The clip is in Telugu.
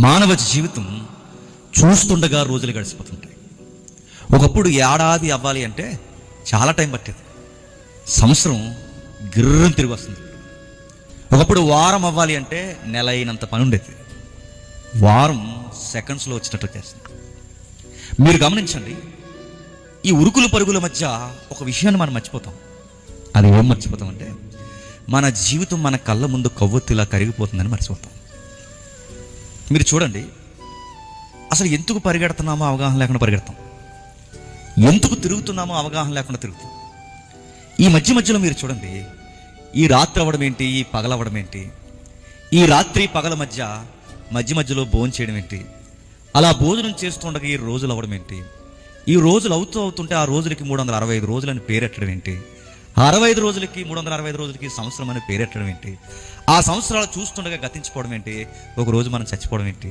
మానవ జీవితం చూస్తుండగా రోజులు గడిచిపోతుంటాయి. ఒకప్పుడు ఏడాది అవ్వాలి అంటే చాలా టైం పట్టేది. సంవత్సరం గిర్రం తిరిగి వస్తుంది. ఒకప్పుడు వారం అవ్వాలి అంటే నెల అయినంత పని ఉండేది. వారం సెకండ్స్లో వచ్చినట్టు చేస్తుంది. మీరు గమనించండి, ఈ ఉరుకుల పరుగుల మధ్య ఒక విషయాన్ని మనం మర్చిపోతాం. అది ఏం మర్చిపోతామంటే, మన జీవితం మన కళ్ళ ముందు కొవ్వొత్తిలా కరిగిపోతుందని మర్చిపోతాం. మీరు చూడండి, అసలు ఎందుకు పరిగెడుతున్నామో అవగాహన లేకుండా పరిగెడతాం, ఎందుకు తిరుగుతున్నామో అవగాహన లేకుండా తిరుగుతాం. ఈ మధ్యలో మీరు చూడండి, ఈ రాత్రి అవ్వడం ఏంటి, ఈ పగలు అవ్వడం ఏంటి, ఈ రాత్రి పగల మధ్యలో భోజనం చేయడం ఏంటి, అలా భోజనం చేస్తుండగా ఈ రోజులు అవ్వడం ఏంటి, ఈ రోజులు అవుతుంటే ఆ రోజులకి 365 రోజులని పేరెట్టడం ఏంటి, 65 రోజులకి 365 రోజులకి సంవత్సరం అని పేరెట్టడం ఏంటి, ఆ సంవత్సరాలు చూస్తుండగా గతించిపోవడం ఏంటి, ఒక రోజు మనం చచ్చిపోవడం ఏంటి.